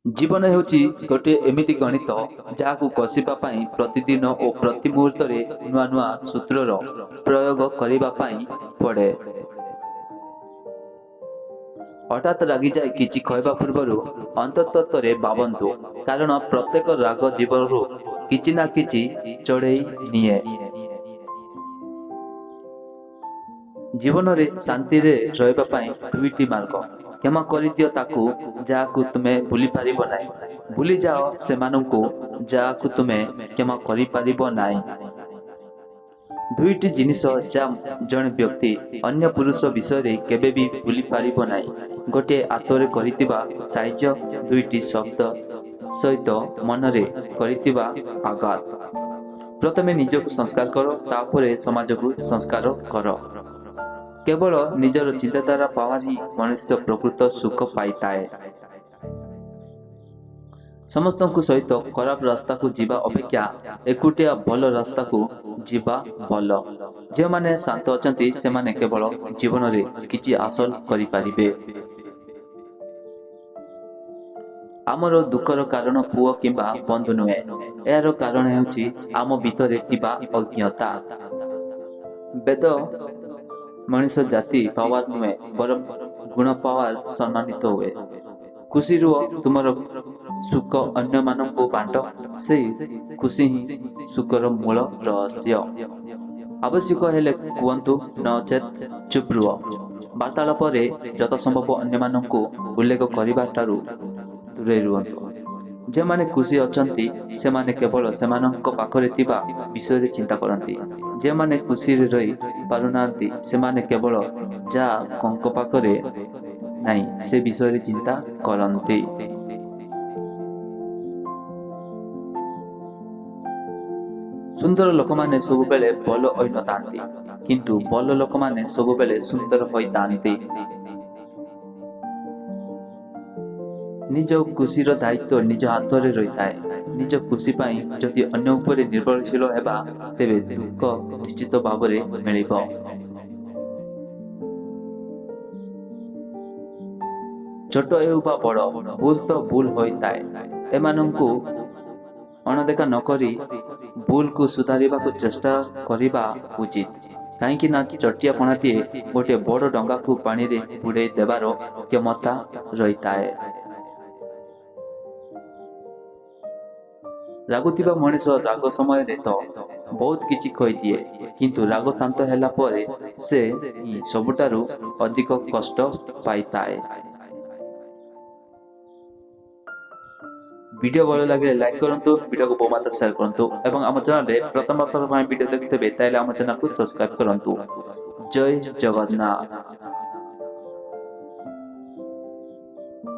ଜୀବନ ହେଉଛି ଗୋଟିଏ ଏମିତି ଗଣିତ ଯାହାକୁ କଷିବା ପାଇଁ ପ୍ରତିଦିନ ଓ ପ୍ରତି ମୁହୂର୍ତ୍ତରେ ନୂଆ ନୂଆ ସୂତ୍ରର ପ୍ରୟୋଗ କରିବା ପାଇଁ ପଡ଼େ। ହଠାତ୍ ରାଗିଯାଇ କିଛି କହିବା ପୂର୍ବରୁ ଅନ୍ତତଃରେ ଭାବନ୍ତୁ, କାରଣ ପ୍ରତ୍ୟେକ ରାଗ ଜୀବନରୁ କିଛି ନା କିଛି ଚଢ଼େଇ ନିଏ। ଜୀବନରେ ଶାନ୍ତିରେ ରହିବା ପାଇଁ ଦୁଇଟି ମାର୍ଗ। କ୍ଷମା କରିଦିଅ ତାକୁ ଯାହାକୁ ତୁମେ ଭୁଲି ପାରିବ ନାହିଁ। ଭୁଲିଯାଅ ସେମାନଙ୍କୁ ଯାହାକୁ ତୁମେ କ୍ଷମା କରିପାରିବ ନାହିଁ। ଦୁଇଟି ଜିନିଷ ଯାହା ଜଣେ ବ୍ୟକ୍ତି ଅନ୍ୟ ପୁରୁଷ ବିଷୟରେ କେବେ ବି ଭୁଲି ପାରିବ ନାହିଁ। ଗୋଟିଏ ଆତ୍ମରେ କରିଥିବା ସାହାଯ୍ୟ, ଦୁଇଟି ଶବ୍ଦ ସହିତ ମନରେ କରିଥିବା ଆଘାତ। ପ୍ରଥମେ ନିଜକୁ ସଂସ୍କାର କର, ତାପରେ ସମାଜକୁ ସଂସ୍କାର କର। କେବଳ ନିଜର ଚିନ୍ତାଧାରା ପାୱାର ହିଁ ମନୁଷ୍ୟ ପ୍ରକୃତ ସୁଖ ପାଇଥାଏ। ସମସ୍ତଙ୍କ ସହିତ ଖରାପ ରାସ୍ତାକୁ ଯିବା ଅପେକ୍ଷା ଏକୁଟିଆ ଭଲ ରାସ୍ତାକୁ ଯିବା ଭଲ। ଯେଉଁମାନେ ଶାନ୍ତ ଅଛନ୍ତି ସେମାନେ କେବଳ ଜୀବନରେ କିଛି ହାସଲ କରିପାରିବେ। ଆମର ଦୁଃଖର କାରଣ ପୁଅ କିମ୍ବା ବନ୍ଧୁ ନୁହେଁ, ଏହାର କାରଣ ହେଉଛି ଆମ ଭିତରେ ଥିବା ଅଜ୍ଞତା। ବେଦ ମଣିଷ ଜାତି ପାୱାର ନୁହେଁ, ବରଂ ଗୁଣ ପାୱାର ସମ୍ମାନିତ ହୁଏ। ଖୁସି ରୁହ, ତୁମର ସୁଖ ଅନ୍ୟମାନଙ୍କୁ ବାଣ୍ଟ, ସେଇ ଖୁସି ହିଁ ସୁଖର ମୂଳ ରହସ୍ୟ। ଆବଶ୍ୟକ ହେଲେ କୁହନ୍ତୁ, ନଚେତ୍ ଚୁପ୍ ରୁହ। ବାର୍ତ୍ତାଳାପରେ ଯଥାସମ୍ଭବ ଅନ୍ୟମାନଙ୍କୁ ଉଲ୍ଲେଖ କରିବାଠାରୁ ଦୂରେଇ ରୁହନ୍ତୁ। ଯେଉଁମାନେ ଖୁସି ଅଛନ୍ତି ସେମାନେ କେବଳ ସେମାନଙ୍କ ପାଖରେ ଥିବା ବିଷୟରେ ଚିନ୍ତା କରନ୍ତି। ଯେଉଁମାନେ ଖୁସିରେ ରହି ପାରୁନାହାନ୍ତି ସେମାନେ କେବଳ ଯାହା ତାଙ୍କ ପାଖରେ ନାହିଁ ସେ ବିଷୟରେ ଚିନ୍ତା କରନ୍ତି। ସୁନ୍ଦର ଲୋକମାନେ ସବୁବେଳେ ଭଲ ହୋଇନଥାନ୍ତି, କିନ୍ତୁ ଭଲ ଲୋକମାନେ ସବୁବେଳେ ସୁନ୍ଦର ହୋଇଥାନ୍ତି। ନିଜ ଖୁସିର ଦାୟିତ୍ୱ ନିଜ ହାତରେ ରହିଥାଏ। ନିଜ ଖୁସି ପାଇଁ ଯଦି ଅନ୍ୟ ଉପରେ ନିର୍ଭରଶୀଳ ହେବା, ତେବେ ଦୁଃଖ ନିଶ୍ଚିତ ଭାବରେ ମିଳିବ। ଛୋଟ ହେଉ ବା ବଡ଼, ଭୁଲ ତ ଭୁଲ ହୋଇଥାଏ। ଏମାନଙ୍କୁ ଅଣଦେଖା ନକରି ଭୁଲକୁ ସୁଧାରିବାକୁ ଚେଷ୍ଟା କରିବା ଉଚିତ। କାହିଁକି ନା ଚଟିଆପଣାଟିଏ ଗୋଟିଏ ବଡ଼ ଡଙ୍ଗାକୁ ପାଣିରେ ବୁଡ଼େଇ ଦେବାର କ୍ଷମତା ରହିଥାଏ। ରାଗୁଥିବା ମଣିଷ ରାଗ ସମୟରେ ତ ବହୁତ କିଛି କହିଦିଏ, କିନ୍ତୁ ରାଗ ଶାନ୍ତ ହେଲା ପରେ ସେ ହିଁ ସବୁଠାରୁ ଅଧିକ କଷ୍ଟ ପାଇଥାଏ। ভিডিও ভালো লাগলে লাইক করন্তু, ভিডিওକୁ বহু ମାତ୍ରା ସେୟାର କରନ୍ତୁ ଏବଂ ଆମ ଚ୍ୟାନେଲରେ ପ୍ରଥମ ଥର ପାଇଁ ଭିଡ଼ିଓ ଦେଖୁଥିବେ ତାହେଲେ ଆମ ଚ୍ୟାନେଲକୁ ସବସ୍କ୍ରାଇବ କରନ୍ତୁ। ଜୟ ଜଗନ୍ନାଥ।